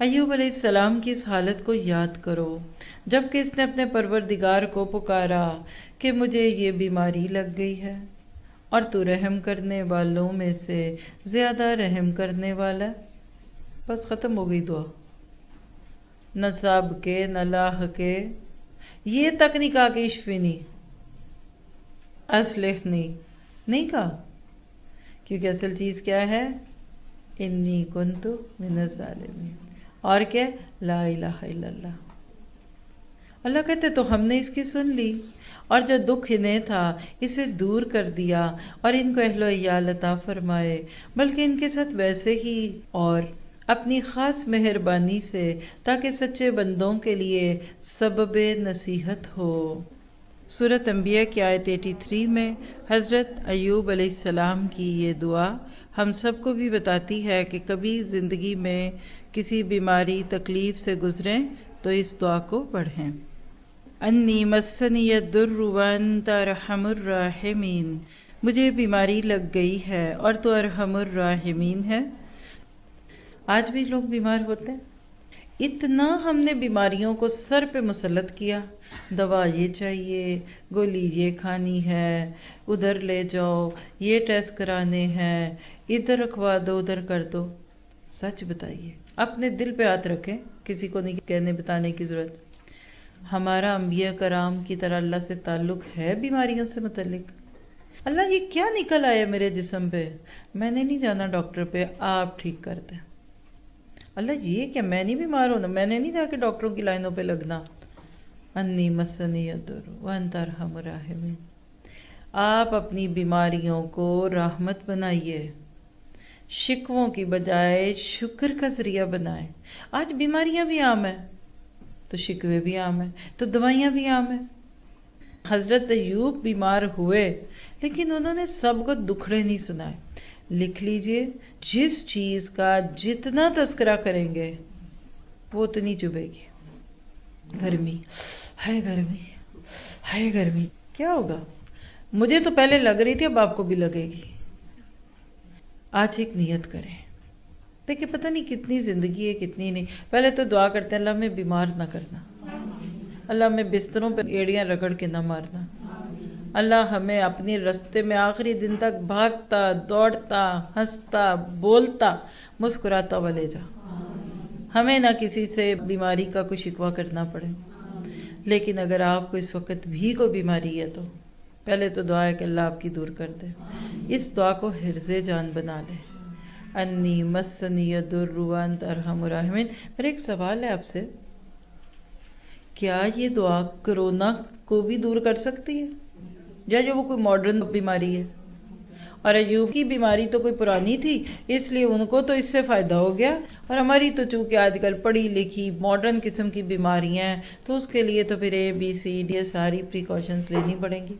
ایوب علیہ السلام کی اس حالت کو یاد کرو جبکہ اس نے اپنے پروردگار کو پکارا کہ مجھے یہ بیماری لگ گئی ہے اور تو رحم کرنے والوں میں سے زیادہ رحم کرنے والا ہے۔ بس ختم ہو گئی دعا، نہ صاب کے نہ لاح کے، یہ تک نہیں کہا کہ اشفنی اصلحنی نہیں کہا، کیونکہ اصل چیز کیا ہے؟ انی کنت من الظالمین، اور کیا؟ لا الہ الا اللہ۔ اللہ کہتے تو ہم نے اس کی سن لی اور جو دکھ انہیں تھا اسے دور کر دیا اور ان کو اہل و عیال عطا فرمائے، بلکہ ان کے ساتھ ویسے ہی اور اپنی خاص مہربانی سے تاکہ سچے بندوں کے لیے سبب نصیحت ہو۔ سورۃ انبیاء کی آیت 83 میں حضرت ایوب علیہ السلام کی یہ دعا ہم سب کو بھی بتاتی ہے کہ کبھی زندگی میں کسی بیماری تکلیف سے گزریں تو اس دعا کو پڑھیں۔ انی مسنی الضر وانت ارحم الراحمین، مجھے بیماری لگ گئی ہے اور تو ارحم الراحمین ہے۔ آج بھی لوگ بیمار ہوتے ہیں، اتنا ہم نے بیماریوں کو سر پہ مسلط کیا، دوا یہ چاہیے، گولی یہ کھانی ہے، ادھر لے جاؤ، یہ ٹیسٹ کرانے ہیں، ادھر رکھوا دو ادھر کر دو۔ سچ بتائیے، اپنے دل پہ ہاتھ رکھیں، کسی کو نہیں کہنے بتانے کی ضرورت۔ ہمارا انبیاء کرام کی طرح اللہ سے تعلق ہے بیماریوں سے متعلق؟ اللہ یہ کیا نکل آیا میرے جسم پہ؟ میں نے نہیں جانا ڈاکٹر پہ، آپ ٹھیک کر دیں۔ اللہ یہ کیا، میں نہیں بیمار ہونا، میں نے نہیں جا کے ڈاکٹروں کی لائنوں پہ لگنا۔ انی مسنی الضر وانت ارحم الراحمین۔ آپ اپنی بیماریوں کو رحمت بنائیے، شکووں کی بجائے شکر کا ذریعہ بنائیں۔ آج بیماریاں بھی عام ہیں تو شکوے بھی عام ہیں تو دوائیاں بھی عام ہیں۔ حضرت ایوب بیمار ہوئے لیکن انہوں نے سب کو دکھڑے نہیں سنائے۔ لکھ لیجئے، جس چیز کا جتنا تذکرہ کریں گے وہ اتنی چبھے گی۔ گرمی، ہائے گرمی، ہائے گرمی، کیا ہوگا؟ مجھے تو پہلے لگ رہی تھی، اب آپ کو بھی لگے گی۔ آج ایک نیت کریں، دیکھیں پتہ نہیں کتنی زندگی ہے کتنی نہیں۔ پہلے تو دعا کرتے ہیں اللہ ہمیں بیمار نہ کرنا، اللہ ہمیں بستروں پہ ایڑیاں رگڑ کے نہ مارنا، اللہ ہمیں اپنی رستے میں آخری دن تک بھاگتا دوڑتا ہنستا بولتا مسکراتا ہوا لے جا، ہمیں نہ کسی سے بیماری کا کوئی شکوہ کرنا پڑے۔ لیکن اگر آپ کو اس وقت بھی کوئی بیماری ہے تو پہلے تو دعا ہے کہ اللہ آپ کی دور کر دے۔ اس دعا کو حرز جان بنا لیں، انی مسنی الضر وانت ارحم الراحمین۔ میرا ایک سوال ہے آپ سے، کیا یہ دعا کرونا کو بھی دور کر سکتی ہے یا جو وہ کوئی ماڈرن بیماری ہے؟ اور ایوب کی بیماری تو کوئی پرانی تھی اس لیے ان کو تو اس سے فائدہ ہو گیا، اور ہماری تو چونکہ آج کل پڑھی لکھی ماڈرن قسم کی بیماریاں ہیں تو اس کے لیے تو پھر ABCD ساری پریکاشنز لینی پڑیں گی۔